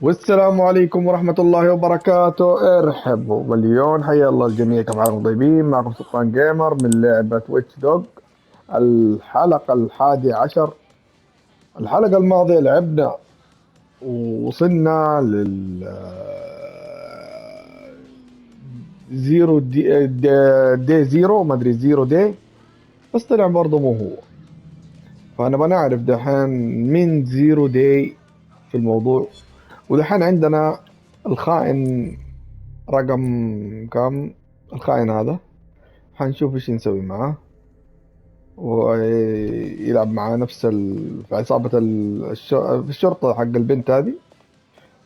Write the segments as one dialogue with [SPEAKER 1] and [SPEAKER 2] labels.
[SPEAKER 1] والسلام عليكم ورحمة الله وبركاته. ارحبوا مليون، حيا الله الجميع، كيف حالكم؟ طيبين؟ معكم سلطان جيمر من لعبة ويتش دوج. الحلقة 11. الحلقة الماضية لعبنا ووصلنا لل زيرو دي زيرو، ما ادري زيرو دي، بس طلع برضه مو هو. فانا بنعرف دحين مين زيرو دي في الموضوع. ودحين عندنا الخائن رقم كم. الخائن هذا حنشوف ايش نسوي معاه، ويلعب معاه نفس في عصابة في الشرطة حق البنت هذه.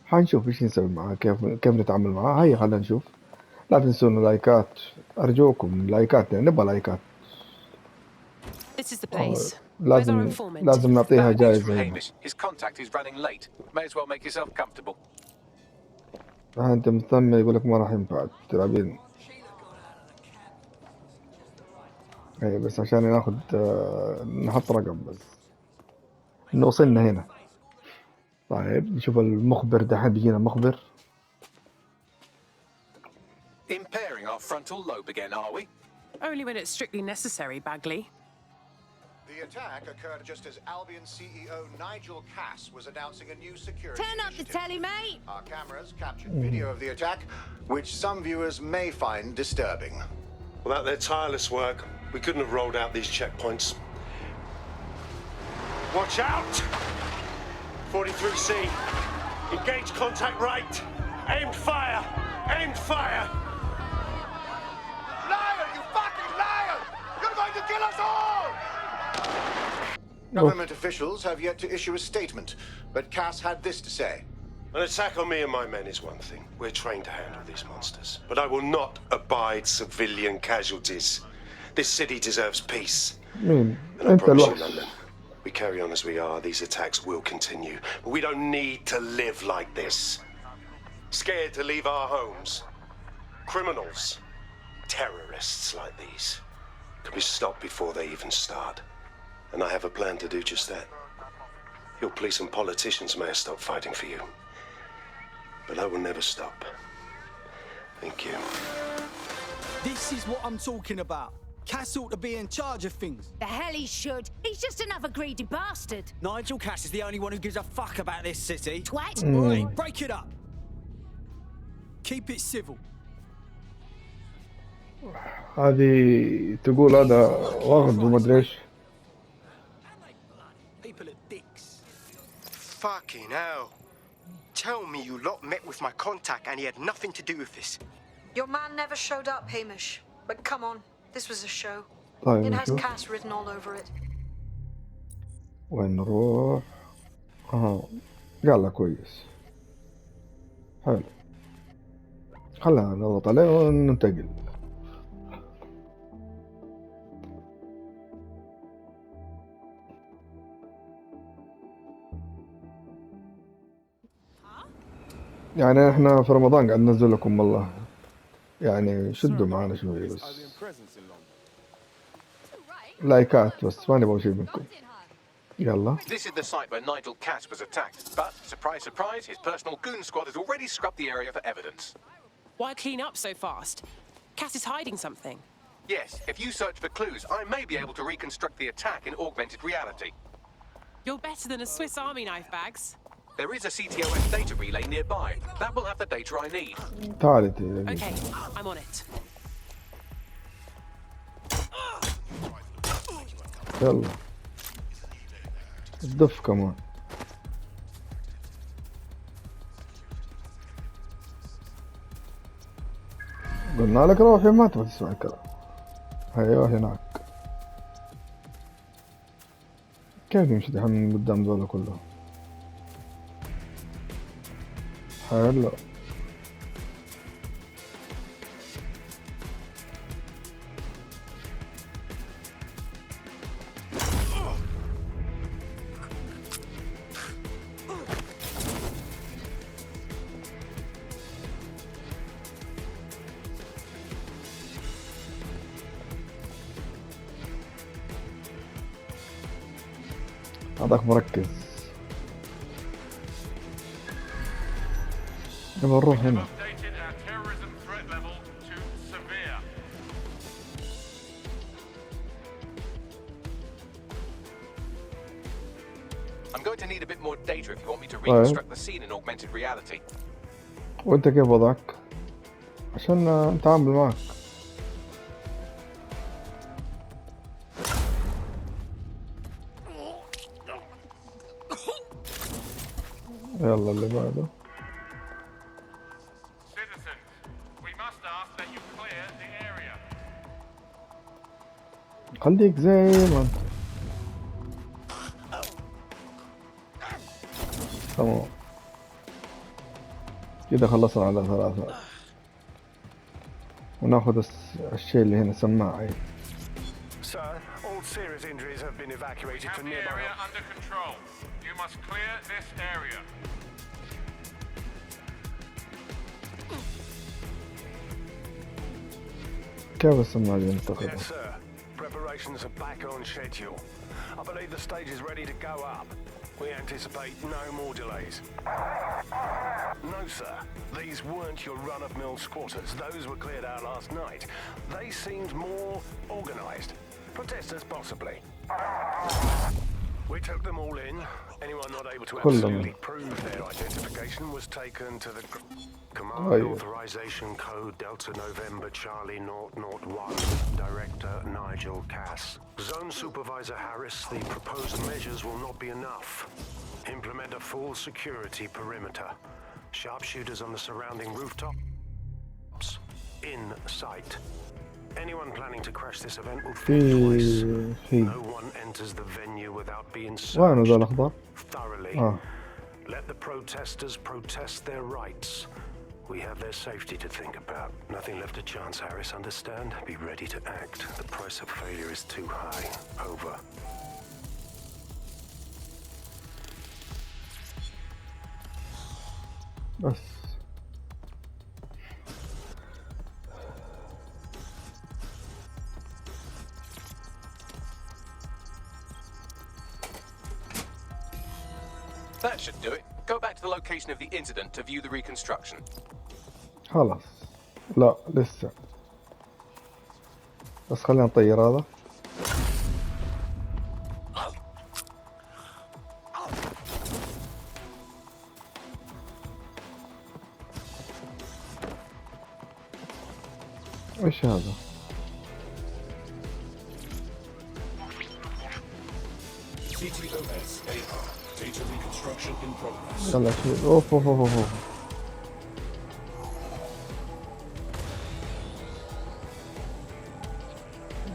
[SPEAKER 1] حنشوف ايش نسوي معاه، كيف نتعامل معاه. هيا خلينا نشوف. لا تنسون لايكات، ارجوكم لايكات، يعني نبغى لايكات.
[SPEAKER 2] This is the place. Where's our
[SPEAKER 1] لازم
[SPEAKER 2] informant?
[SPEAKER 1] نعطيها
[SPEAKER 3] Bad news from
[SPEAKER 1] جائزة هنا.
[SPEAKER 3] Hamish. His contact is running late. May as well make yourself comfortable.
[SPEAKER 1] انت مهتم، يقول لك ما راح ينفع تلعبين. اي بس عشان ناخذ نحط رقم بس انه وصلنا هنا. طيب نشوف المخبر دحين، بيجينا مخبر.
[SPEAKER 3] Impairing our frontal lobe again, are we?
[SPEAKER 2] Only when it's strictly necessary, Bagley.
[SPEAKER 4] The attack occurred just as Albion CEO Nigel Cass was announcing a new security
[SPEAKER 5] Turn up the
[SPEAKER 4] initiative.
[SPEAKER 5] telly, mate.
[SPEAKER 4] Our cameras captured video of the attack, which some viewers may find disturbing.
[SPEAKER 6] Without their tireless work, we couldn't have rolled out these checkpoints. Watch out! 43C. Engage contact right. Aimed fire. Aimed fire.
[SPEAKER 4] Liar, you fucking liar! You're going to kill us all! Government officials have yet to issue a statement, but Cass had this to say.
[SPEAKER 6] An attack on me and my men is one thing. We're trained to handle these monsters. But I will not abide civilian casualties. This city deserves peace.
[SPEAKER 1] مين
[SPEAKER 6] And I
[SPEAKER 1] انت
[SPEAKER 6] promise you,
[SPEAKER 1] الوحش؟
[SPEAKER 6] London, we carry on as we are, these attacks will continue. But we don't need to live like this. Scared to leave our homes. Criminals, terrorists like these can be stopped before they even start. And I have a plan to do just that. Your police and politicians may have stopped fighting for you. But I will never stop. Thank you.
[SPEAKER 7] This is what I'm talking about. Cass ought to be in charge of things.
[SPEAKER 5] The hell he should. He's just another greedy bastard.
[SPEAKER 7] Nigel Cass is the only one who gives a fuck about this city.
[SPEAKER 5] Twat.
[SPEAKER 7] Right, break it up. Keep it civil.
[SPEAKER 1] هذه تقول هذا واخد وما ادري ايش.
[SPEAKER 7] People are dicks.
[SPEAKER 8] Fucking hell. Tell me you lot met with my contact and he had nothing to do with this.
[SPEAKER 9] Your man never showed up, Hamish. But come on, this was a show.
[SPEAKER 1] طيب
[SPEAKER 9] It has
[SPEAKER 1] نشوف
[SPEAKER 9] Cass written all over it.
[SPEAKER 1] وين نروح. قال له كويس، حلو. خلنا نضغط عليه وننتقل. يعني احنا في رمضان قاعد ننزل لكم والله، يعني شدوا معانا شوي بس. لايكات بس، ما نبغى شيء منكم. يلا.
[SPEAKER 3] This is the site where Nigel Cass was attacked. But, surprise, surprise, his personal goon squad has already scrubbed the area for evidence.
[SPEAKER 2] Why clean up so fast? Cass is hiding something.
[SPEAKER 3] Yes, if you search for clues, I may be able to reconstruct the attack in augmented reality.
[SPEAKER 2] You're better than a Swiss Army knife, Bags.
[SPEAKER 3] There is a CTOS data relay nearby. That will have the data I need.
[SPEAKER 1] تعالي
[SPEAKER 2] Okay, I'm on it.
[SPEAKER 1] يلا. الدف كمان. قلنا لك روحي، ما تبغى تسمع الكلام. ايوه هناك. كيف نمشي دحين من قدام ذولا كلهم؟ حلو. هذاك مركز. نبغى نروح هنا.
[SPEAKER 10] Updated our terrorism threat level to severe.
[SPEAKER 3] I'm going to need a bit more data if you want me to reconstruct the scene in augmented reality.
[SPEAKER 1] وانت كيف وضعك؟ عشان نتعامل معك. يلا اللي بعده.
[SPEAKER 10] Citizens, we must ask that you clear the area.
[SPEAKER 1] خليك زي ما انت. تمام. كده خلصنا على 3 وناخذ الشيء اللي هنا سماعة.
[SPEAKER 6] Sir, all serious injuries have been evacuated
[SPEAKER 10] Have
[SPEAKER 6] to
[SPEAKER 10] the
[SPEAKER 6] nearby.
[SPEAKER 10] area under control. You must clear this area.
[SPEAKER 1] كيف السماعة اللي انتقدت؟
[SPEAKER 6] Yes, sir. Preparations are back on schedule. I believe the stage is ready to go up. We anticipate no more delays. No, sir. These weren't your run-of-mill squatters. Those were cleared out last night. They seemed more organized. Protesters, possibly. We took them all in. Anyone not able to absolutely prove their identification was taken to the Command Authorization Code Delta November Charlie 001. Director Nigel Cass. Zone Supervisor Harris, the proposed measures will not be enough. Implement a full security perimeter. Sharpshooters on the surrounding rooftops in sight. Anyone planning to crash this event will think twice. No one enters the venue without being searched thoroughly. Let the protesters protest their rights. We have their safety to think about. Nothing left to chance, Harris. Understand? Be ready to act. The price of failure is too high. Over.
[SPEAKER 1] بس
[SPEAKER 3] That should do it. Go back to the location of the incident to view the reconstruction.
[SPEAKER 1] خلاص. لا لسه. بس خلينا نطير هذا. ايش هذا؟ يلا شوف. اوف اوف اوف اوف.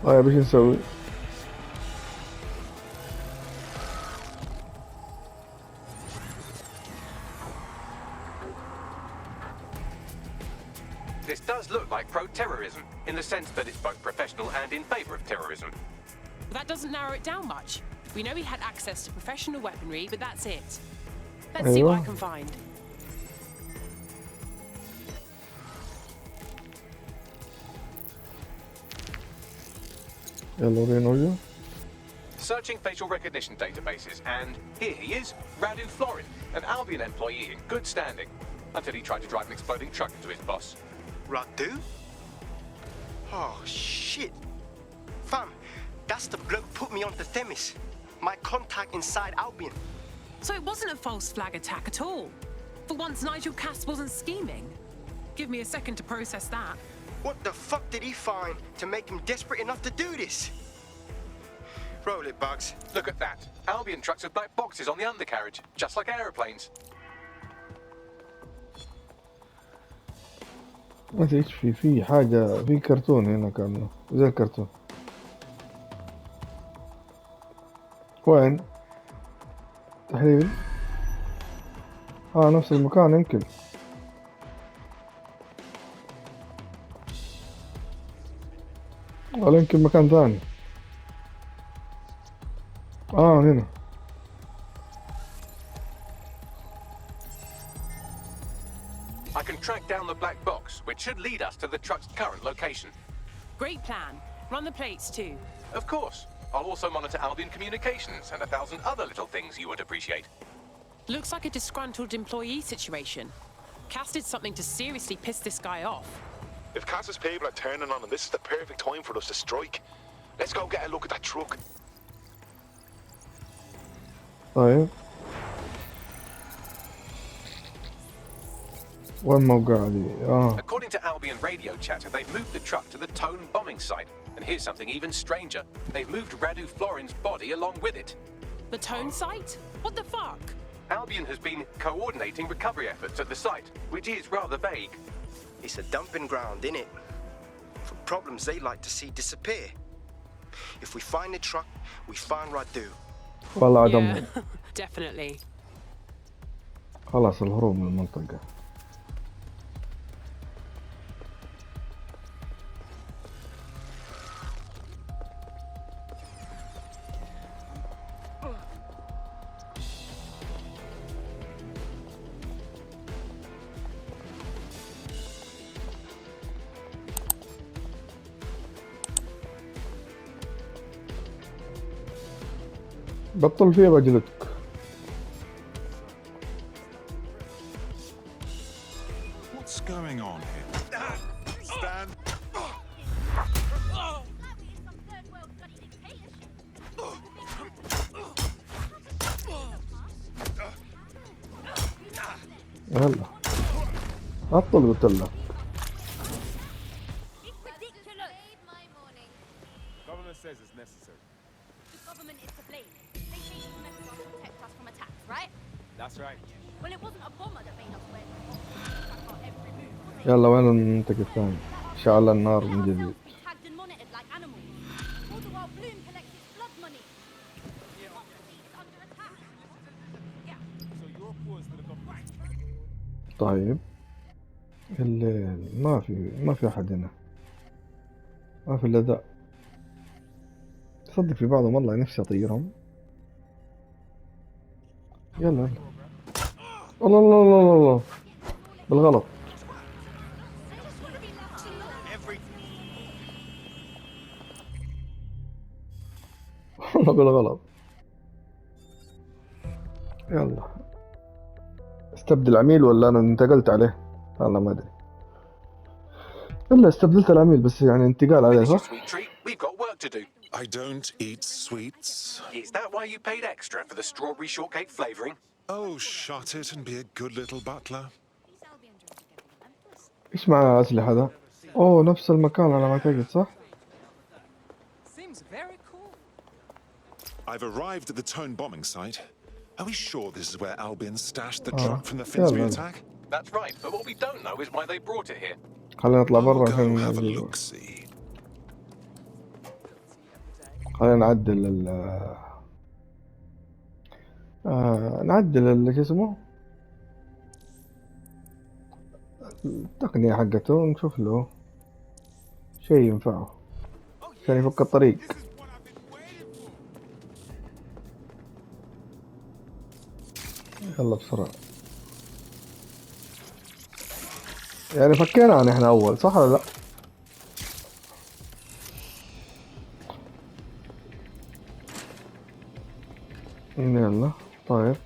[SPEAKER 1] طيب ايش نسوي؟
[SPEAKER 3] This does look like pro-terrorism, in the sense that it's both professional and in favour of terrorism.
[SPEAKER 2] That doesn't narrow it down much. We know he had access to professional weaponry, but that's it. Let's see what I can find.
[SPEAKER 3] Searching facial recognition databases, and here he is, Radu Florin, an Albion employee in good standing, until he tried to drive an exploding truck into his boss.
[SPEAKER 8] Radu? Oh, shit. Fam, that's the bloke put me on the Themis. My contact inside Albion.
[SPEAKER 2] So it wasn't a false flag attack at all. For once, Nigel Cass wasn't scheming. Give me a second to process that.
[SPEAKER 8] What the fuck did he find to make him desperate enough to do this? Roll it, Bugs.
[SPEAKER 3] Look at that. Albion trucks with black boxes on the undercarriage, just like aeroplanes.
[SPEAKER 1] ما ادري ايش في حاجة في كرتون هنا كأنه زي الكرتون. وين؟ تحليل؟ نفس المكان يمكن. ولا يمكن مكان ثاني. هنا.
[SPEAKER 3] I can track down the black box, which should lead us to the truck's current location.
[SPEAKER 2] Great plan. Run the plates too.
[SPEAKER 3] Of course. I'll also monitor Albion communications and 1,000 other little things you would appreciate.
[SPEAKER 2] Looks like a disgruntled employee situation. Cass did something to seriously piss this guy off.
[SPEAKER 11] If Cass's people are turning on him, this is the perfect time for us to strike. Let's go get a look at that truck.
[SPEAKER 1] طيب وين موقع دي؟
[SPEAKER 3] According to Albion radio chatter, they've moved the truck to the Tone bombing site. And here's something even stranger. They've moved Radu Florin's body along with it.
[SPEAKER 2] The Tone site? What the fuck?
[SPEAKER 3] Albion has been coordinating recovery efforts at the site, which is rather vague.
[SPEAKER 8] It's a dumping ground, innit? For problems they like to see disappear. If we find the truck, we find Radu.
[SPEAKER 1] والله عدمهم.
[SPEAKER 2] Definitely.
[SPEAKER 1] خلاص الهروب من المنطقة. بطل فيها بجلدك.
[SPEAKER 11] What's going on here? Stand.
[SPEAKER 1] يلا بطل قلت لك.
[SPEAKER 10] Government says it's necessary.
[SPEAKER 5] The government is to blame. They say these methods to protect us from attacks, right?
[SPEAKER 10] That's right.
[SPEAKER 5] Well, it wasn't a bomber that made us wear every move.
[SPEAKER 1] يلا وين المنطقة الثانية؟ شعل النار من جديد.
[SPEAKER 5] Be tagged and monitored like animals. All the while Bloom collects his blood money. Democracy is under attack. Yeah.
[SPEAKER 10] So your cause to the government.
[SPEAKER 1] طيب الليل ما في أحد هنا. ما في إلا ذا. صدق في بعضهم والله نفسي أطيرهم. يلا الله الله الله الله بالغلط. والله بالغلط. يلا استبدل عميل ولا أنا انتقلت عليه؟ والله ما أدري. إلا استبدلت العميل بس يعني انتقال عليه
[SPEAKER 3] Finish your
[SPEAKER 1] صح؟
[SPEAKER 3] sweet treat. We've got work to do.
[SPEAKER 11] I don't eat sweets.
[SPEAKER 3] Is that why you paid extra for the strawberry shortcake flavouring?
[SPEAKER 11] Oh, shut it and be a good little butler.
[SPEAKER 1] إيش مع أسلحة هذا؟ أوه نفس المكان على ما أعتقد صح؟
[SPEAKER 2] Seems very cool.
[SPEAKER 11] I've arrived at the Tone bombing site. Are we sure this is where Albion stashed the
[SPEAKER 1] Oh,
[SPEAKER 11] truck from the Finsbury
[SPEAKER 1] yeah,
[SPEAKER 11] attack?
[SPEAKER 3] That's right, but what we don't know is why they brought it here.
[SPEAKER 1] خلينا نطلع برا
[SPEAKER 11] I'll go
[SPEAKER 1] عشان
[SPEAKER 11] have a
[SPEAKER 1] نجيب.
[SPEAKER 11] look-see.
[SPEAKER 1] خلينا نعدل نعدل شو اسمه التقنية حقته ونشوف له شيء ينفعه عشان يفك الطريق. يلا بسرعة. يعني فكينا عن احنا اول صح ولا لا؟ يلا طيب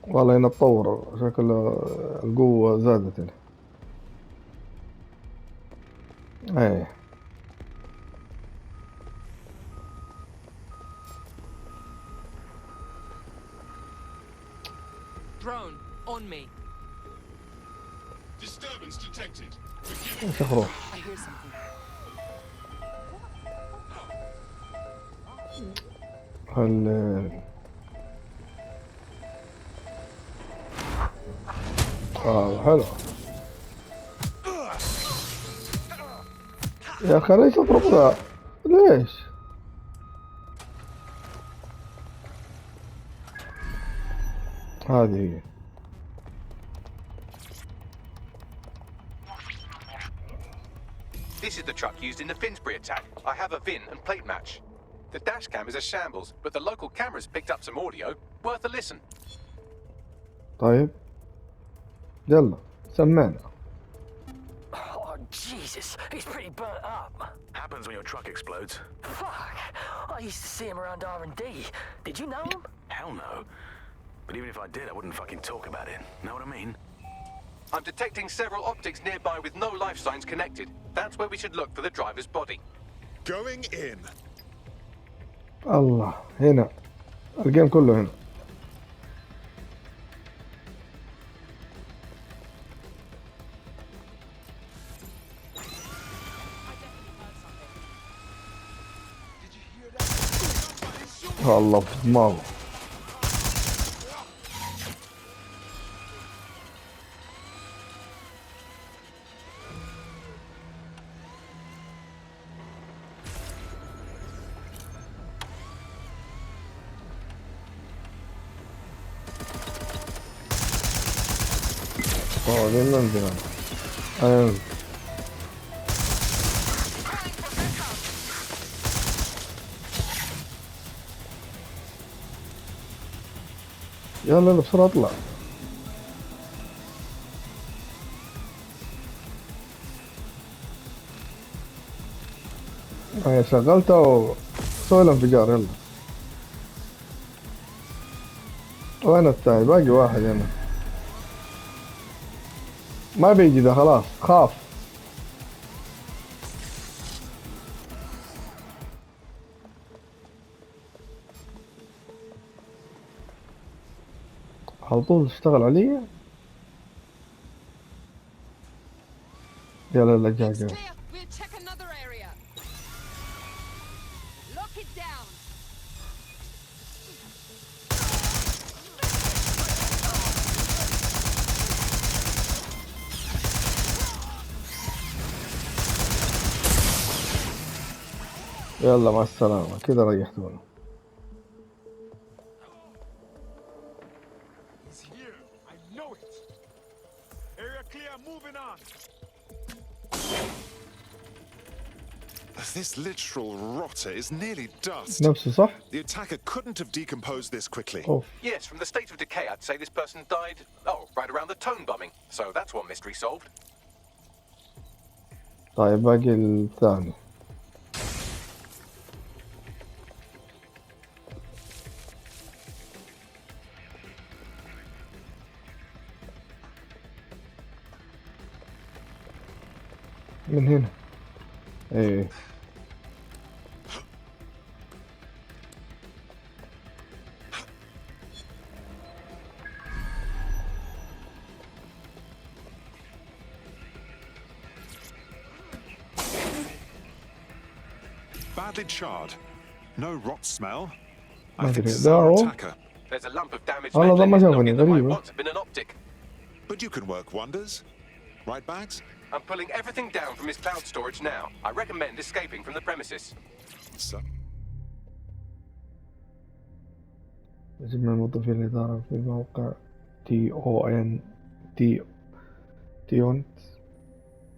[SPEAKER 1] والله هنا تطور شكل القوة زادت هنا. ايه
[SPEAKER 2] Drone, on me.
[SPEAKER 11] Disturbance detected.
[SPEAKER 1] ايش اخروح.
[SPEAKER 2] I hear something.
[SPEAKER 1] حلو يا اخي ليش اضرب ذا؟ ليش؟ هذه هي.
[SPEAKER 3] This is the truck used in the Finsbury attack. I have a VIN and plate match. The dash cam is a shambles, but the local cameras picked up some audio. Worth a listen.
[SPEAKER 1] طيب يلا سمعنا.
[SPEAKER 8] Oh, jeez.
[SPEAKER 12] Jesus, he's pretty burnt up.
[SPEAKER 13] Happens when your truck explodes.
[SPEAKER 12] Fuck! I used to see him around R&D. Did you know him?
[SPEAKER 13] Hell no. But even if I did, I wouldn't fucking talk about it. Know what I mean?
[SPEAKER 3] I'm detecting several optics nearby with no life signs connected. That's where we should look for the driver's body.
[SPEAKER 11] Going in.
[SPEAKER 1] الله هنا الجيم كله هنا. الله في دماغه. بعدين ننزل أنا. يلا بسرعة اطلع. هي شغلتها وسوي الانفجار. يلا وين التاني؟ باقي واحد هنا ما بيجي ده خلاص خاف. على طول اشتغل علي. يلا لا جاي. يلا مع السلامة كذا ريحتونا.
[SPEAKER 11] This literal rotter is nearly dust.
[SPEAKER 1] نفسه صح؟
[SPEAKER 11] The attacker couldn't have decomposed this quickly.
[SPEAKER 1] أوف.
[SPEAKER 3] Yes, from the state of decay, I'd say this person died, right around the tone bombing. So that's one mystery solved.
[SPEAKER 1] طيب باقي الثاني. من هنا. ايه
[SPEAKER 11] Badly charred. No rot smell.
[SPEAKER 1] ما
[SPEAKER 11] I think
[SPEAKER 1] ادري
[SPEAKER 11] this is
[SPEAKER 1] ده
[SPEAKER 11] our
[SPEAKER 1] هو.
[SPEAKER 11] attacker.
[SPEAKER 3] There's a lump of damage.
[SPEAKER 1] والله ده ما شافني غريبة.
[SPEAKER 3] Once have been an optic.
[SPEAKER 11] But you can work wonders. Right, Bags?
[SPEAKER 3] I'm pulling everything down from his cloud storage now. I recommend escaping from the premises.
[SPEAKER 11] So.
[SPEAKER 1] جميع موظفي الإدارة في موقع تيونت.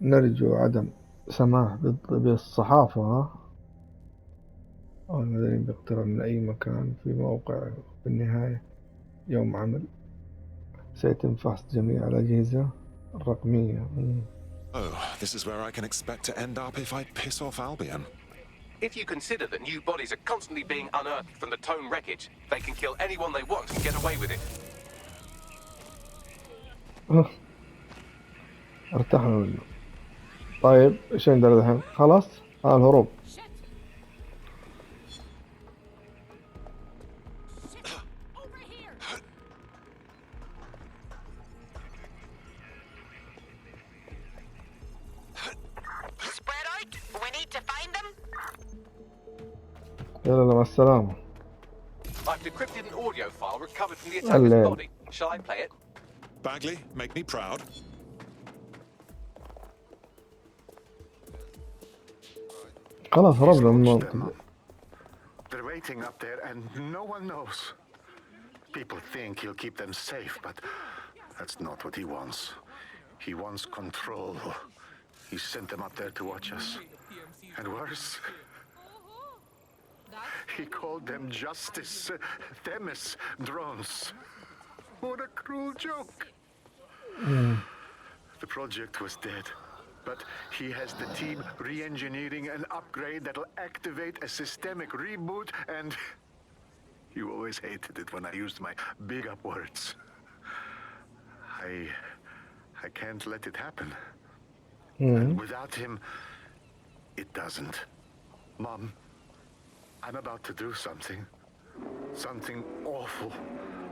[SPEAKER 1] نرجو عدم سماح بالصحافة أو المدنيين باقتراب من أي مكان في موقع. في النهاية يوم عمل سيتم فحص جميع الأجهزة الرقمية.
[SPEAKER 11] Oh, this is where I can expect to end up if I piss off Albion.
[SPEAKER 3] If you consider that new bodies are constantly being unearthed from the Tone wreckage, they can kill anyone they want and get away with it.
[SPEAKER 1] ارتحنا منه. طيب ايش عندنا الحين؟ خلاص الهروب. يلا مع السلامة.
[SPEAKER 3] I've decrypted an audio file recovered from the attacker's body. Shall I play it?
[SPEAKER 11] Bagley, make me proud.
[SPEAKER 1] خلاص هربنا من المنطقة.
[SPEAKER 14] They're waiting up there and no one knows. People think he'll keep them safe, but that's not what he wants. He wants control. He sent them up there to watch us. And worse, he called them Justice Themis drones. What a cruel joke. The project was dead. but he has the team re-engineering an upgrade that'll activate a systemic reboot, and you always hated it when I used my big up words. I can't let it happen. And without him, it doesn't. Mom, I'm about to do something. Something awful.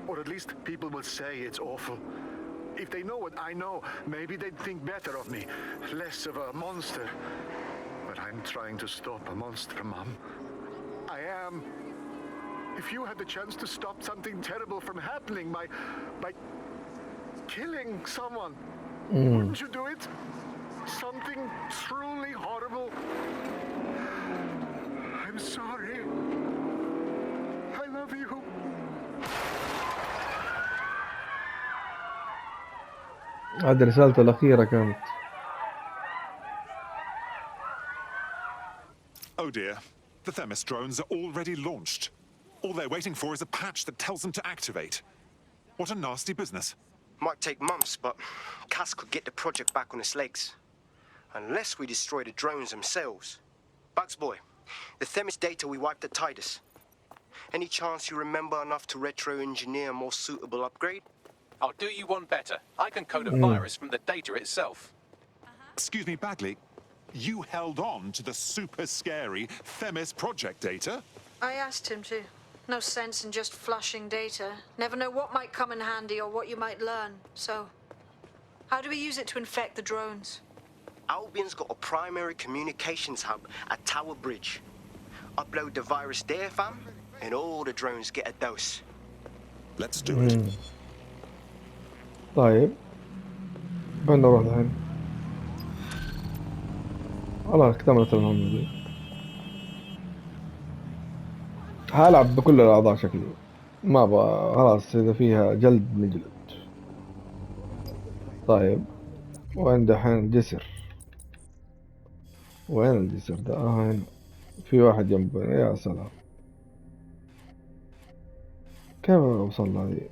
[SPEAKER 14] Or at least people will say it's awful. If they know what I know, maybe they'd think better of me. Less of a monster. But I'm trying to stop a monster, Mom. I am. If you had the chance to stop something terrible from happening by killing someone, wouldn't you do it? Something truly horrible. I'm sorry. I love you.
[SPEAKER 1] هذه رسالته الأخيرة كانت.
[SPEAKER 11] Oh dear. The Themis drones are already launched. All they're waiting for is a patch that tells them to activate. What a nasty business.
[SPEAKER 8] Might take months, but Cass could get the project back on its legs. Unless we destroy the drones themselves. Bugs boy, the Themis data we wiped at Titus. Any chance you remember enough to retro-engineer a more suitable upgrade?
[SPEAKER 3] I'll do you one better. I can code a virus from the data itself.
[SPEAKER 11] Excuse me, Bagley. You held on to the super scary Themis project data?
[SPEAKER 9] I asked him to. No sense in just flushing data. Never know what might come in handy or what you might learn. So, how do we use it to infect the drones?
[SPEAKER 8] Albion's got a primary communications hub at Tower Bridge. Upload the virus there, fam, and all the drones get a dose.
[SPEAKER 11] Let's do it.
[SPEAKER 1] طيب بنروح الحين. خلاص اكتملت المهمة دي. هلعب بكل الأعضاء شكلي. ما أبغى خلاص إذا فيها جلد نجلد. طيب وين دحين جسر؟ وين الجسر ده؟ هنا في واحد جنبنا. يا سلام كيف أوصل له هذه؟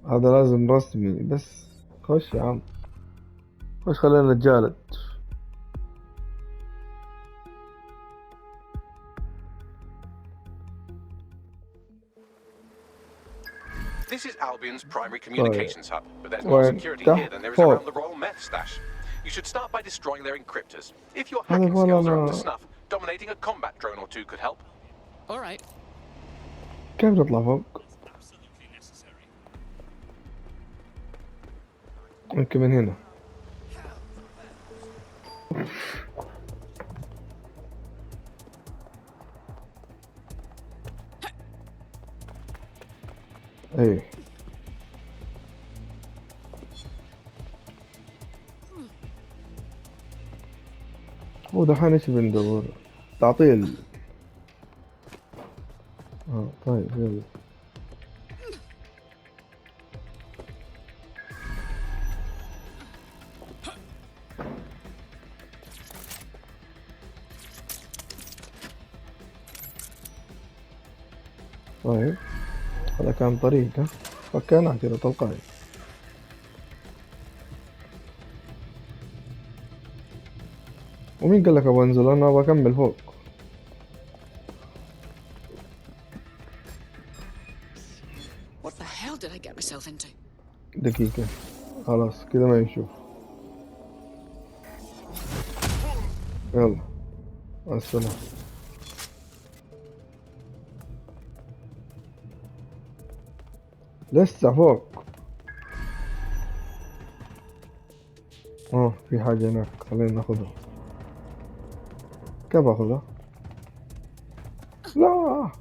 [SPEAKER 1] هذا لازم رسمي بس. خش يا عم خش خلينا نتجالد.
[SPEAKER 3] This is Albion's primary communications hub, but there's more security here than there is around the Royal Meth Stash. You should start by destroying their encryptors. If your hacking skills are up to snuff, dominating a combat drone or two could help.
[SPEAKER 2] All right.
[SPEAKER 1] كيف نطلع فوق؟ يمكن من هنا. ايه هو دحين ايش بندور؟ تعطيل. طيب يلا. طيب هذا كان طريق. فكيناه كذا تلقائي. ومين قال لك ابغى انزل؟ انا ابغى اكمل فوق.
[SPEAKER 2] What the hell did I get myself into?
[SPEAKER 1] دقيقة خلاص كذا ما يشوف. يلا مع السلامة. لسه فوق. في حاجة هناك خلينا ناخذها. كيف اخذها؟ لا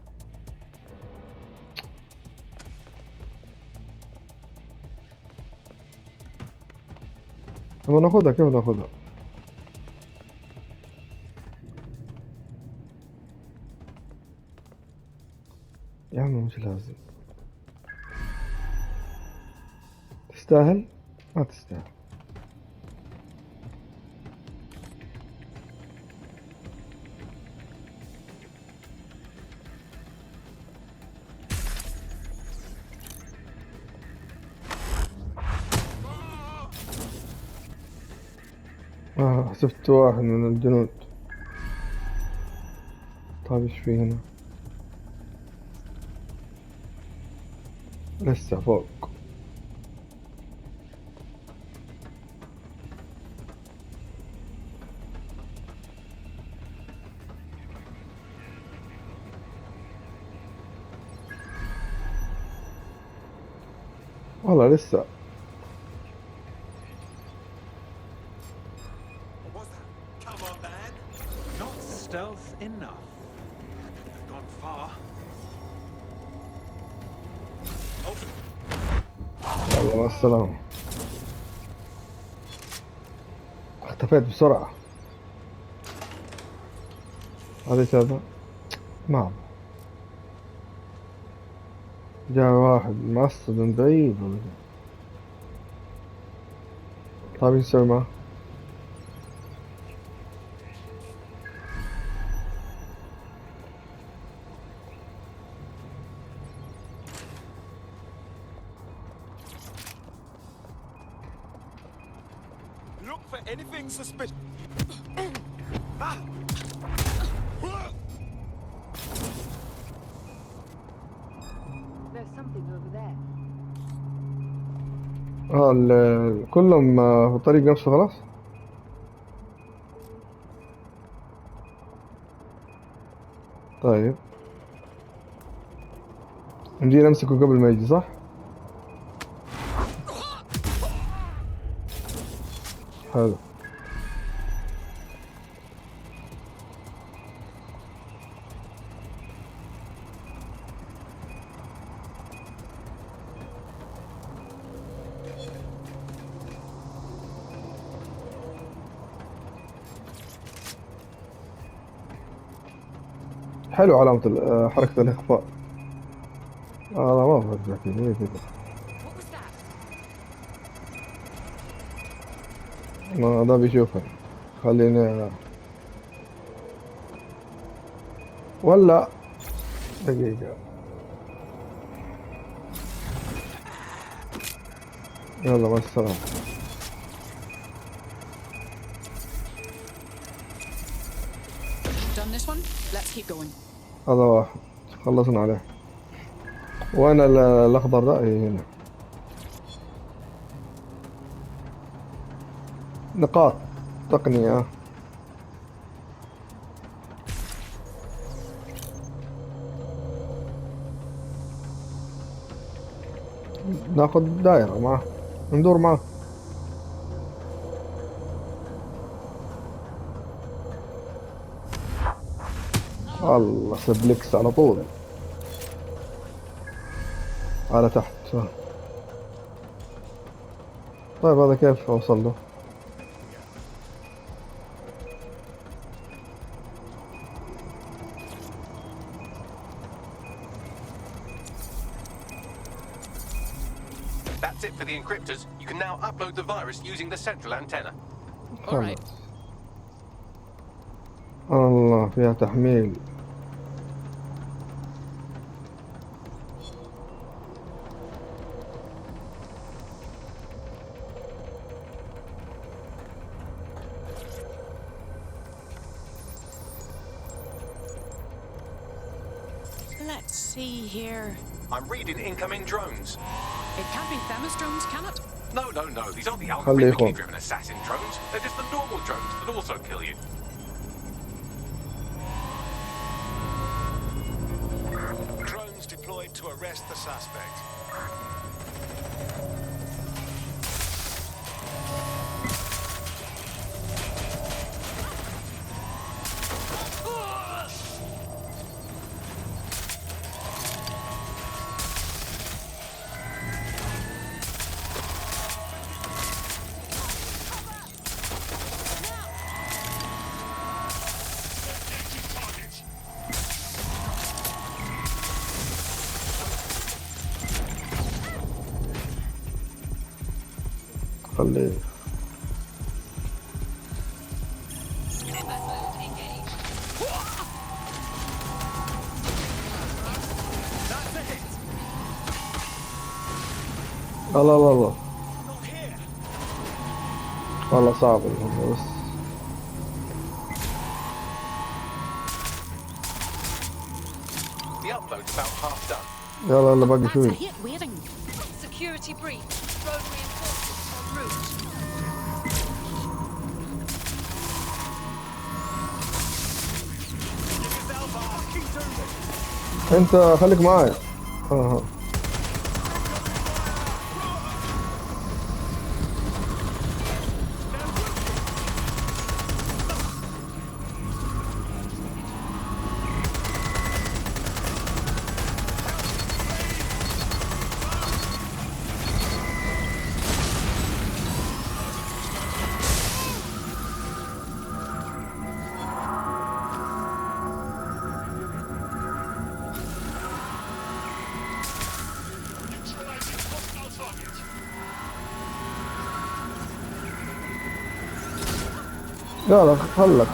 [SPEAKER 1] نبغى ناخذها. كيف ناخذها؟ يا عم مش لازم. تستاهل؟ ما تستاهل. حسبت واحد من الجنود. طيب ايش في هنا؟ لسه فوق. والله لسه.
[SPEAKER 11] Come on, man. Not stealth enough. They've gone far.
[SPEAKER 1] يلا مع السلامة. اختفيت بسرعة. هذا ما جاء واحد معصب من بعيد ولا شيء. طيب ايش نسوي معه؟
[SPEAKER 7] Look for anything suspicious.
[SPEAKER 15] There's something over there.
[SPEAKER 1] كلهم في الطريق نفسه خلاص. طيب نجي نمسكه قبل ما يجي صح؟ حلو. حلو علامة حركة الإخفاء. لا ما أفكر كذا كذا. ما ده بيشوفني. خليني ولا دقيقة. يلا مع السلامة.
[SPEAKER 2] Done this one? Let's keep going.
[SPEAKER 1] هذا واحد خلصنا عليه. وين الأخضر ده؟ إيه هنا. نقاط تقنية. ناخذ دائرة معه ندور معه. والله سبلكس على طول على تحت. طيب هذا كيف أوصل له؟
[SPEAKER 3] That's it for the encryptors. You can now upload the virus using the central antenna.
[SPEAKER 2] All right.
[SPEAKER 1] الله فيها تحميل.
[SPEAKER 2] Let's see here.
[SPEAKER 3] I'm reading incoming drones.
[SPEAKER 2] It can't be Themis drones, can it?
[SPEAKER 3] No, no, no. These aren't the
[SPEAKER 1] خليه
[SPEAKER 3] algorithmically
[SPEAKER 1] يخون.
[SPEAKER 3] driven assassin drones. They're just the normal drones that also kill you.
[SPEAKER 4] Drones deployed to arrest the suspect.
[SPEAKER 1] خليه. لا لا لا لا والله صعب الموضوع بس.
[SPEAKER 3] The upload's about half done.
[SPEAKER 1] يلا يلا باقي شوي.
[SPEAKER 5] Security breach. Road reinforcements en route.
[SPEAKER 1] انت خليك معايا. لا خلك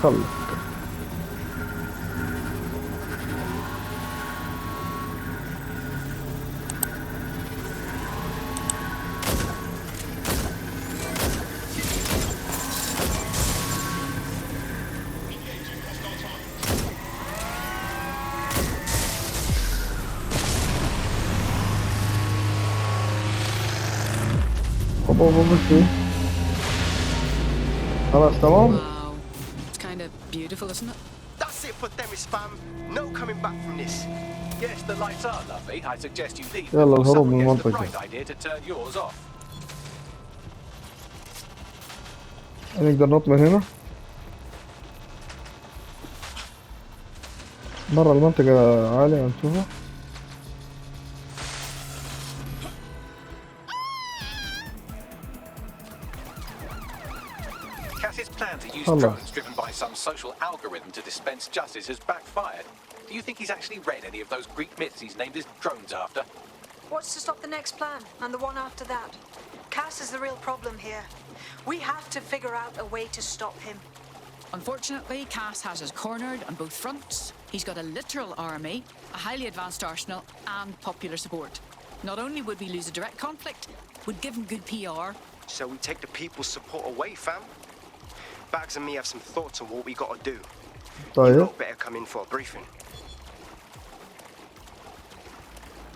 [SPEAKER 1] خلاص تمام.
[SPEAKER 2] Wow. It's kind of beautiful, isn't it?
[SPEAKER 8] That's it for Themis, fam. No coming back from this.
[SPEAKER 3] Yes, the lights are lovely. I suggest you leave
[SPEAKER 1] يلا
[SPEAKER 3] before
[SPEAKER 1] الهروب
[SPEAKER 3] someone
[SPEAKER 1] من
[SPEAKER 3] gets the
[SPEAKER 1] المنطقة.
[SPEAKER 3] bright idea to turn yours off.
[SPEAKER 1] نقدر ننط من هنا برا المنطقة عالية نشوفها.
[SPEAKER 3] Cass's plan to use drones driven by some social algorithm to dispense justice has backfired. Do you think he's actually read any of those Greek myths he's named his drones after?
[SPEAKER 9] What's to stop the next plan and the one after that? Cass is the real problem here. We have to figure out a way to stop him.
[SPEAKER 2] Unfortunately, Cass has us cornered on both fronts. He's got a literal army, a highly advanced arsenal, and popular support. Not only would we lose a direct conflict, we'd give him good PR.
[SPEAKER 8] So we take the people's support away, fam? Bags and me have some thoughts on what we gotta do. You lot better come in for a briefing.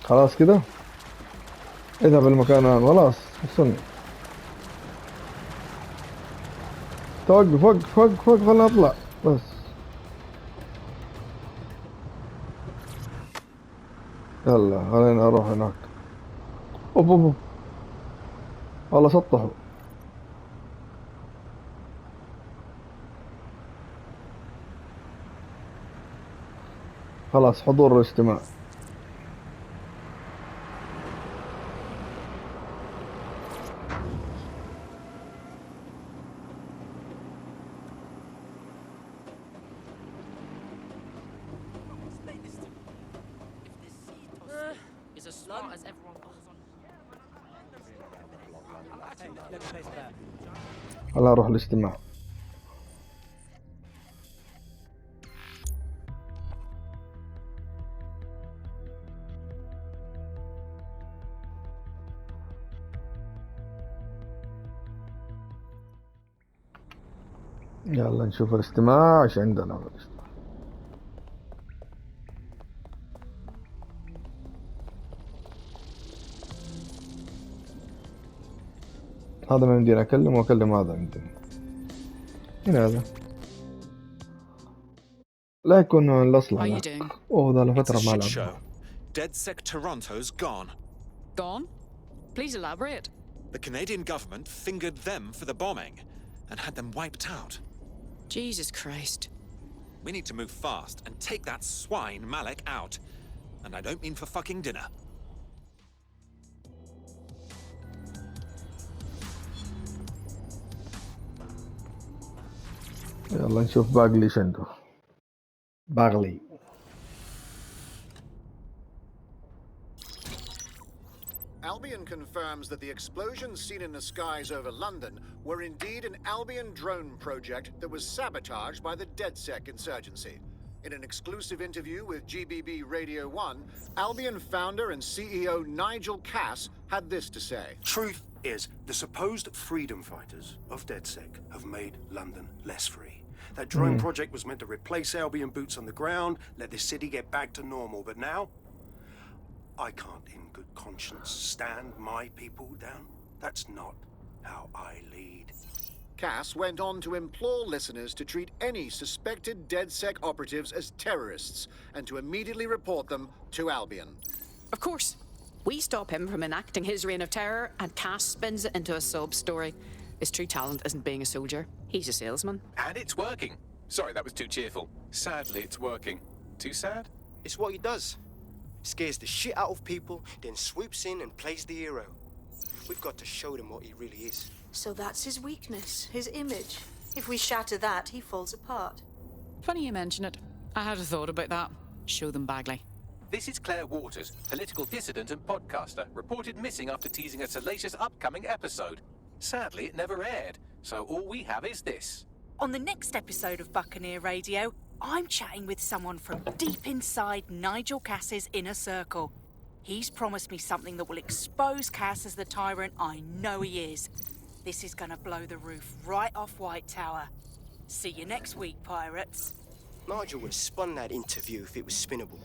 [SPEAKER 1] خلاص كده اذهب المكان الآن. خلاص وصلنا. توقف خلنا نطلع بس. يلا خلينا اروح هناك. اوب والله سطحوا. خلاص حضور الاجتماع.
[SPEAKER 16] Is as smart as everyone goes on.
[SPEAKER 1] خلنا نروح الاجتماع. يلا نشوف الاجتماع ايش عندنا في الاجتماع. هذا ما يمديني اكلم واكلم هذا يمديني. من هذا؟ لا يكون الاصل هذا. اوه ذا لفترة ما لعب.
[SPEAKER 11] DedSec Toronto's gone.
[SPEAKER 2] Gone? Please elaborate.
[SPEAKER 11] The Canadian government fingered them for the bombing and had them wiped out.
[SPEAKER 2] Jesus Christ.
[SPEAKER 11] We need to move fast and take that swine Malik out. And I don't mean for fucking dinner.
[SPEAKER 1] يلا نشوف باقلي شنو. باغلي.
[SPEAKER 4] Albion confirms that the explosions seen in the skies over London were indeed an Albion drone project that was sabotaged by the DedSec insurgency. In an exclusive interview with GBB Radio 1, Albion founder and CEO Nigel Cass had this to say.
[SPEAKER 6] Truth is, the supposed freedom fighters of DedSec have made London less free. That drone project was meant to replace Albion boots on the ground, let the city get back to normal. But now, I can't in good conscience stand my people down. That's not how I lead.
[SPEAKER 4] Cass went on to implore listeners to treat any suspected DedSec operatives as terrorists and to immediately report them to Albion.
[SPEAKER 2] Of course. We stop him from enacting his reign of terror, and Cass spins it into a sob story. His true talent isn't being a soldier. He's a salesman.
[SPEAKER 3] And it's working. Sorry, that was too cheerful. Sadly, it's working. Too sad?
[SPEAKER 8] It's what he does. Scares the shit out of people, then swoops in and plays the hero. We've got to show them what he really is.
[SPEAKER 9] So that's his weakness, his image. If we shatter that, he falls apart.
[SPEAKER 2] Funny you mention it. I had a thought about that. Show them Bagley.
[SPEAKER 3] This is Claire Waters, political dissident and podcaster, reported missing after teasing a salacious upcoming episode. Sadly, it never aired, so all we have is this.
[SPEAKER 17] On the next episode of Buccaneer Radio, I'm chatting with someone from deep inside Nigel Cass's inner circle. He's promised me something that will expose Cass as the tyrant I know he is. This is gonna blow the roof right off White Tower. See you next week, pirates.
[SPEAKER 8] Nigel would have spun that interview if it was spinnable.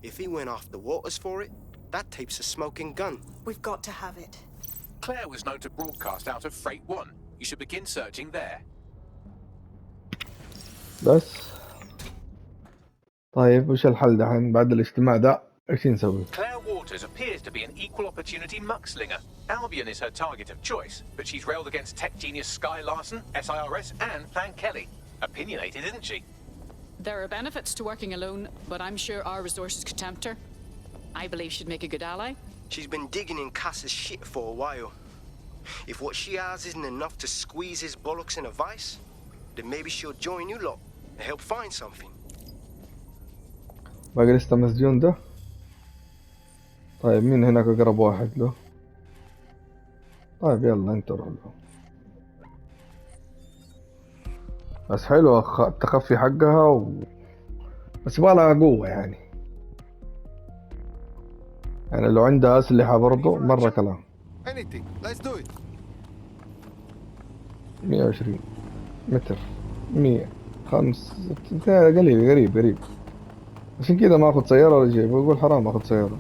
[SPEAKER 8] If he went after Waters for it, that tape's a smoking gun.
[SPEAKER 9] We've got to have it.
[SPEAKER 3] Claire was known to broadcast out of Freight 1. You should begin searching there.
[SPEAKER 1] بس طيب وش الحل دحين بعد الاجتماع ده ايش نسوي؟
[SPEAKER 3] Claire Waters appears to be an equal opportunity muckslinger. Albion is her target of choice, but she's railed against tech genius Sky Larson, SIRS, and Plan Kelly. Opinionated, isn't she?
[SPEAKER 2] There are benefits to working alone, but I'm sure our resources could tempt her. I believe she'd make a good ally.
[SPEAKER 8] She's been digging in Cass's shit for a while. If what she has isn't enough to squeeze his bollocks in a vice, then maybe she'll join you lot and help find something.
[SPEAKER 1] باقي لسه مسجون ده. طيب مين هناك اقرب واحد له؟ طيب يلا انت روح له. بس حلو التخفي حقها بس يبغالها قوة يعني لو عندها أسلحة برضو مرة كلام. 120 متر 100 5 قريب عشان كذا ما اخذ سيارة ولا شيء. بقول حرام اخذ سيارة.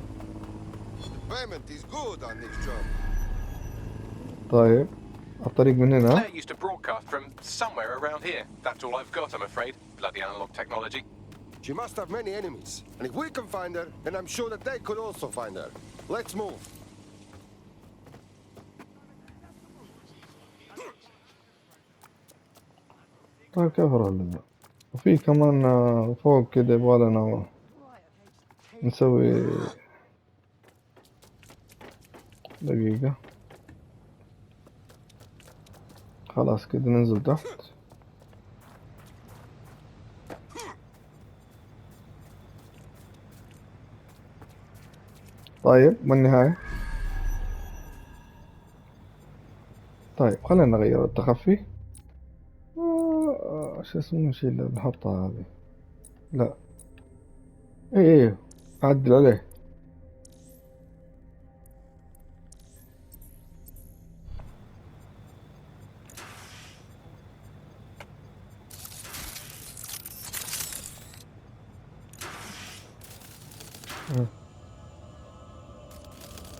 [SPEAKER 1] طيب الطريق من هنا.
[SPEAKER 3] Claire used to broadcast from somewhere around here. That's all I've got, I'm afraid. Bloody analog technology.
[SPEAKER 18] She must have many enemies. And if we can find her, then I'm sure that they could also find her. Let's move.
[SPEAKER 1] طيب كيف رأينا؟ وفي كمان فوق كده يبغالنا نسوي دقيقة. خلاص كده ننزل تحت. طيب والنهاية. طيب خلينا نغير التخفي. شو اسمه الشيء اللي بنحطها هذه؟ لا ايه اعدل عليه.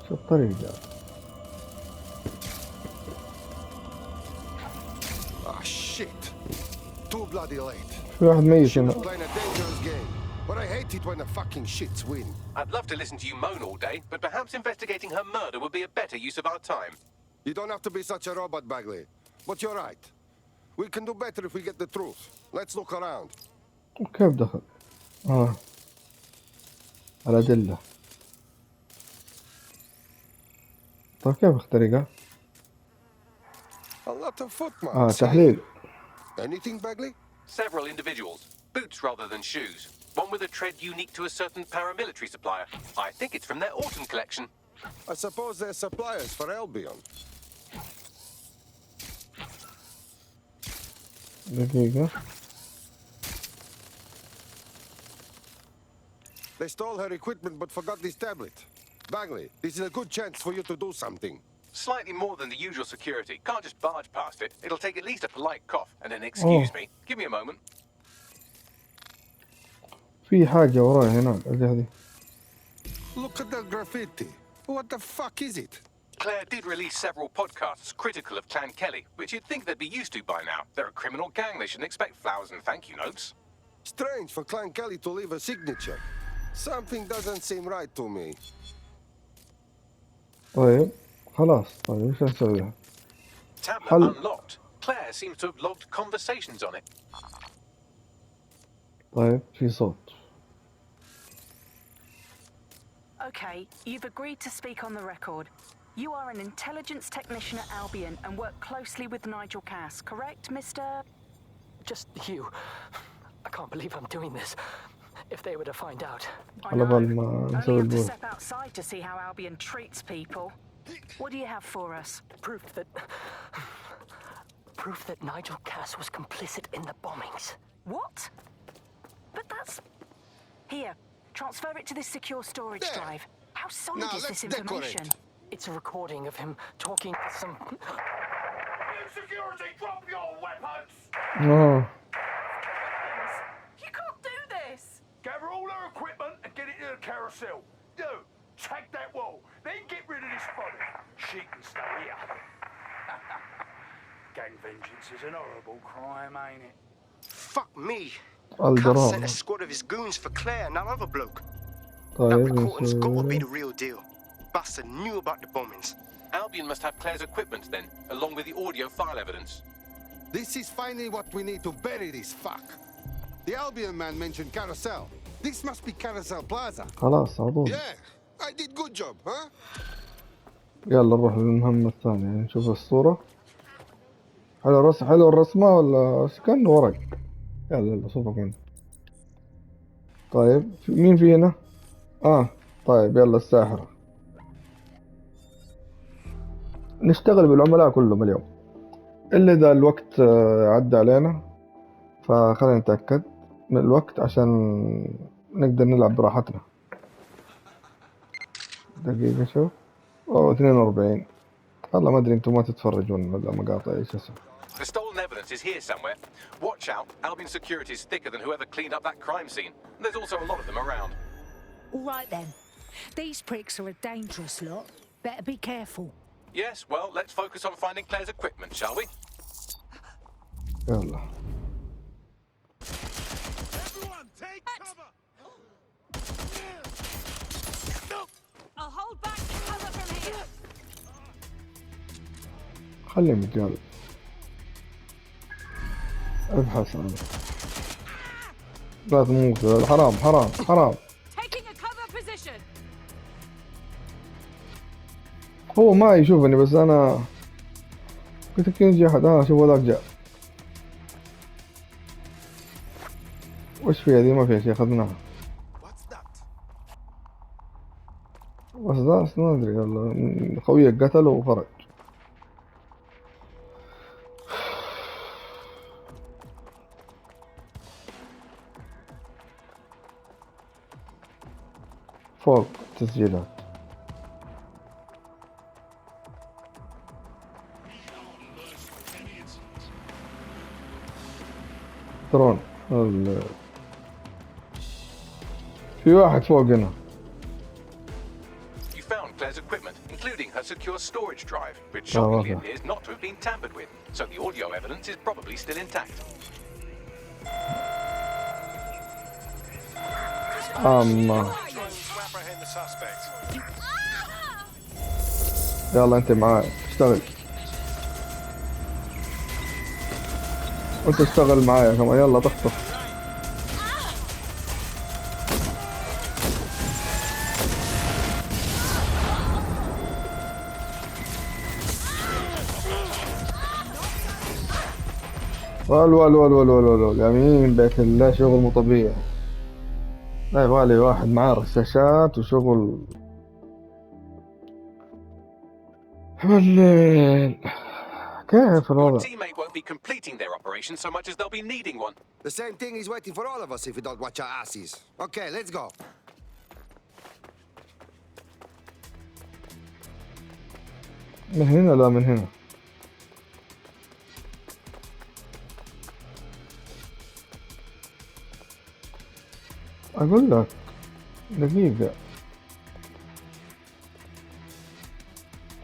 [SPEAKER 1] شو الطريقة؟
[SPEAKER 18] Too bloody late.
[SPEAKER 1] في واحد ميت هنا.
[SPEAKER 18] Playing a dangerous game, but I hate it when the fucking shits win.
[SPEAKER 3] I'd love to listen to you moan all day, but perhaps investigating her murder would be a better use of our time.
[SPEAKER 18] You don't have to be such a robot, Bagley. But you're right. We can do better if we get the truth. Let's look around.
[SPEAKER 1] كيف دخل؟ الأدلة. طيب كيف الطريقة؟
[SPEAKER 18] A lot of footmarks.
[SPEAKER 1] تحليل.
[SPEAKER 18] Anything, Bagley?
[SPEAKER 3] Several individuals. Boots rather than shoes. One with a tread unique to a certain paramilitary supplier. I think it's from their autumn collection.
[SPEAKER 18] I suppose they're suppliers for Albion.
[SPEAKER 1] دقيقة.
[SPEAKER 18] They stole her equipment but forgot this tablet. Bagley, this is a good chance for you to do something.
[SPEAKER 3] Slightly more than the usual security. Can't just barge past it. It'll take at least a polite cough and an excuse me. Give me a moment.
[SPEAKER 1] في حاجة وراي هنا هذه.
[SPEAKER 18] Look at the graffiti. What the fuck is it?
[SPEAKER 3] Claire did release several podcasts critical of Clan Kelly, which you'd think they'd be used to by now. They're a criminal gang. They shouldn't expect flowers and thank you notes.
[SPEAKER 18] Strange for Clan Kelly to leave a signature. Something doesn't seem right to me.
[SPEAKER 1] طيب خلاص طيب ايش نسوي؟
[SPEAKER 3] Tablet unlocked. Claire seems to have logged conversations on it.
[SPEAKER 1] طيب في صوت.
[SPEAKER 17] Okay, you've agreed to speak on the record. You are an intelligence technician at Albion and work closely with Nigel Cass, correct, Mr.?
[SPEAKER 12] Just you. I can't believe I'm doing this. If they were to find out.
[SPEAKER 17] I know. Only have to step outside to see how Albion treats people. What do you have for us?
[SPEAKER 12] Proof that Nigel Cass was complicit in the bombings.
[SPEAKER 17] What? But that's... Here, transfer it to this secure storage drive. How solid is this information?
[SPEAKER 12] It's a recording of him talking to some...
[SPEAKER 10] Security, drop your weapons!
[SPEAKER 1] No.
[SPEAKER 17] You can't do this!
[SPEAKER 10] Gather all her equipment and get it to the carousel. Tag that wall, then get rid of this body. She can stay here. Gang vengeance is an horrible crime, ain't it?
[SPEAKER 8] Fuck me. Cass sent a squad of his goons for Claire and that other bloke. That recording's gotta be the real deal. Bastard knew about the bombings.
[SPEAKER 3] Albion must have Claire's equipment then, along with the audio file evidence.
[SPEAKER 18] This is finally what we need to bury this fuck. The Albion man mentioned Carousel. This must be Carousel Plaza.
[SPEAKER 1] خلاص عطوه.
[SPEAKER 18] Yeah, I did good job, huh?
[SPEAKER 1] يلا نروح للمهمة الثانية نشوف الصورة. حلو الرسمة ولا كأنه ورق. يلا صوفك منه. طيب مين فينا؟ طيب يلا الساحرة. نشتغل بالعملاء كلهم اليوم إلا إذا الوقت عدى علينا، فخلينا نتأكد من الوقت عشان نقدر نلعب براحتنا. دقيقة شوف 42. والله ما أدري أنتم ما تتفرجون ولا مقاطع إيش اسمه.
[SPEAKER 3] The stolen evidence is here somewhere. Watch out, Albion security is thicker than whoever cleaned up that crime scene. There's also a lot of them around.
[SPEAKER 19] All right then. These pricks are a dangerous lot. Better be careful.
[SPEAKER 3] Yes, well, let's focus on finding Claire's equipment, shall we?
[SPEAKER 1] يلا.
[SPEAKER 10] Everyone, take cover!
[SPEAKER 5] I'll hold back the cover from here.
[SPEAKER 1] خليهم رجال. ابحث عنه. لا تموت حرام حرام حرام.
[SPEAKER 5] Taking a cover position.
[SPEAKER 1] هو ما يشوفني بس أنا قلت كيف يجي أحد. شوف هذاك جاء. وش فيها دي؟ ما فيها شيء أخذناها. بس ده ما أدري. يلا خويك قتل وخرج. فوق تسجيلات. درون في واحد فوق هنا.
[SPEAKER 3] You found Claire's equipment, including her secure storage drive, which shockingly appears not to have been tampered with, so the audio evidence is probably still intact.
[SPEAKER 1] يلا انت معاي اشتغل. وانت اشتغل معايا كمان. يلا تخطف. ول يمين بيت الله شغل مو طبيعي. لا يبغالي واحد معاه رشاشات وشغل الليل. كيف الوضع؟
[SPEAKER 3] Your teammate won't be completing their operation so much as they'll be needing one.
[SPEAKER 18] The same thing is waiting for all of us if we don't watch our asses. Okay, let's go.
[SPEAKER 1] من هنا؟ لا من هنا. اقول لك دقيقة،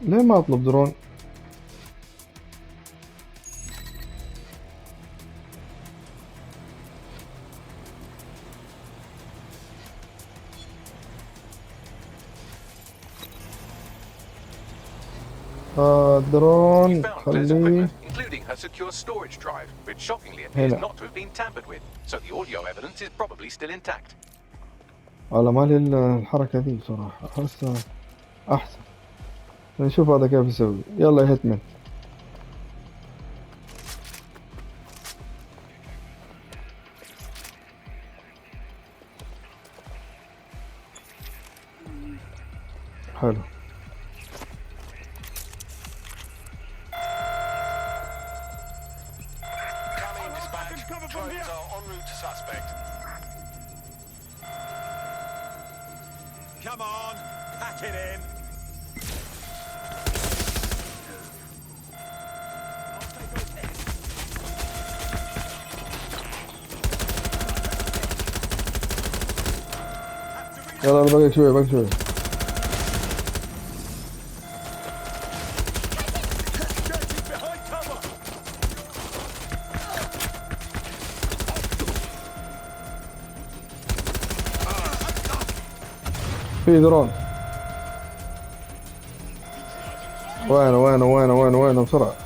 [SPEAKER 1] ليه ما اطلب درون؟ درون خليه
[SPEAKER 3] including her secure storage drive, which shockingly appears
[SPEAKER 1] هنا.
[SPEAKER 3] not to have been tampered with, so the audio evidence is probably still intact.
[SPEAKER 1] على مالي الحركة دي صراحة أحسها أحسن. نشوف هذا كيف يسوي. يلا يا هيتمان. حلو.
[SPEAKER 10] Come on, pack it in.
[SPEAKER 1] يلا باقي شوي باقي شوي. في درون. وينه بسرعة.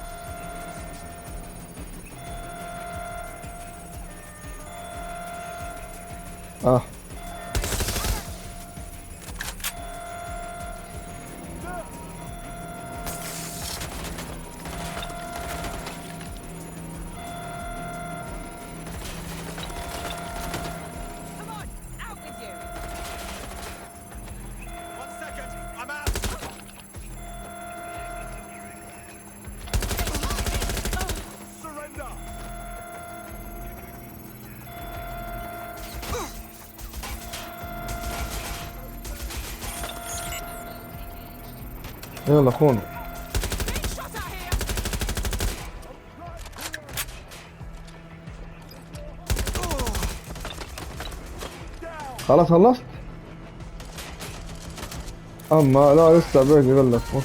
[SPEAKER 1] يلا خونوا. خلاص خلصت. اما لا لسه باقي يقول لك مو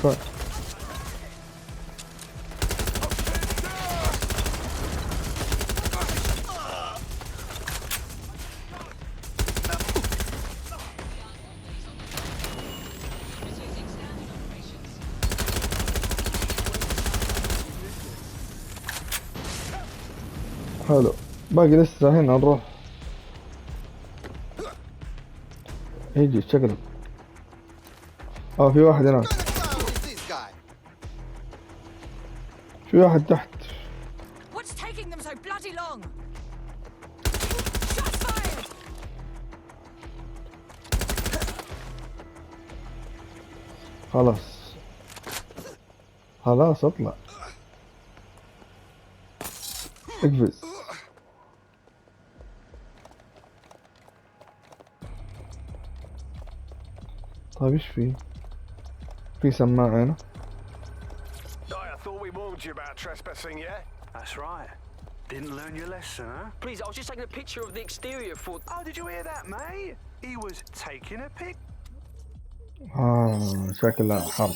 [SPEAKER 1] حلو. باقي لسه هنا نروح. يجي شكله. في واحد هناك. في واحد تحت.
[SPEAKER 2] What's taking them so bloody long? Shots fired!
[SPEAKER 1] خلاص اطلع. اقفز. طيب ايش في سماعة هنا.
[SPEAKER 10] I thought we warned you about trespassing, yeah?
[SPEAKER 13] That's right. Didn't learn your lesson, huh?
[SPEAKER 12] Please, I was just taking a picture of the exterior for...
[SPEAKER 13] Oh, did you hear that, mate? He was taking a pic.
[SPEAKER 1] شكلها حرب.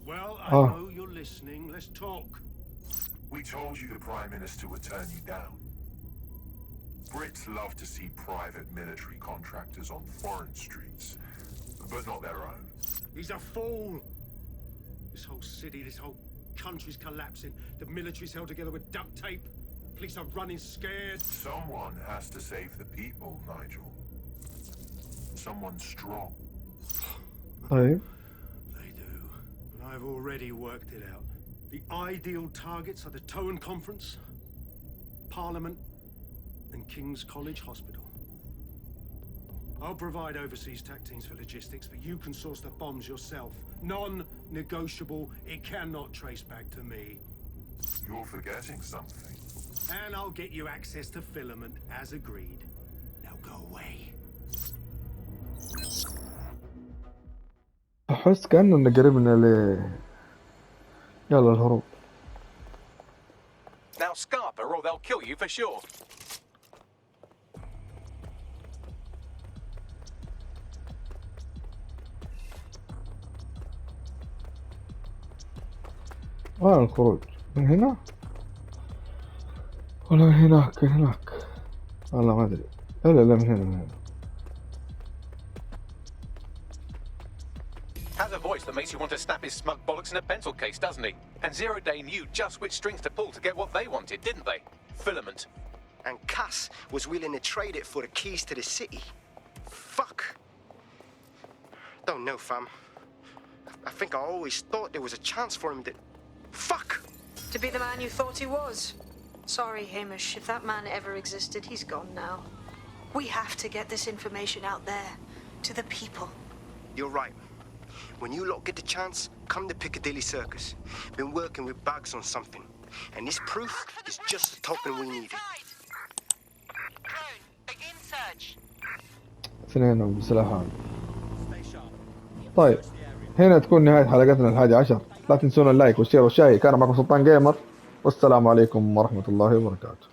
[SPEAKER 10] Well, I know you're listening. Let's talk.
[SPEAKER 20] We told you the Prime Minister would turn you down. Brits love to see private military contractors on foreign streets, but not their own.
[SPEAKER 10] He's a fool. This whole city, this whole country's collapsing. The military's held together with duct tape. Police are running scared.
[SPEAKER 20] Someone has to save the people, Nigel. Someone strong.
[SPEAKER 1] طيب.
[SPEAKER 10] They do. And I've already worked it out. The ideal targets are the Towan Conference, Parliament, and King's College Hospital. I'll provide overseas tac teams for logistics, but you can source the bombs yourself. Non-negotiable. It cannot trace back to me.
[SPEAKER 20] You're forgetting something.
[SPEAKER 10] And I'll get you access to filament, as agreed. Now go away.
[SPEAKER 1] أحس كأنه قربنا يلا الهروب.
[SPEAKER 3] Now Scarper or they'll kill you for sure.
[SPEAKER 1] وين الخروج؟ من هنا ولا من هناك؟ من هناك والله ما ادري. لا لا من هنا، من هنا.
[SPEAKER 3] Has a voice that makes you want to snap his smug bollocks in a pencil case, doesn't he? And Zero Day knew just which strings to pull to get what they wanted, didn't they? Filament.
[SPEAKER 8] And Cass was willing to trade it for the keys to the city. Fuck. Don't know, fam. I think I always thought there was a chance for him to... Fuck!
[SPEAKER 9] To be the man you thought he was. Sorry, Hamish. If that man ever existed, he's gone now. We have to get this information out there, to the people.
[SPEAKER 8] You're right. When you lot get the chance, come to Piccadilly Circus. Been working with Bugs on something. And this proof is just the token we needed.
[SPEAKER 17] Drone, begin search.
[SPEAKER 1] اثنين بسلاحات. طيب هنا تكون نهاية حلقتنا 11. لا تنسون اللايك والشير والشاي. كان معكم سلطان جيمر، والسلام عليكم ورحمة الله وبركاته.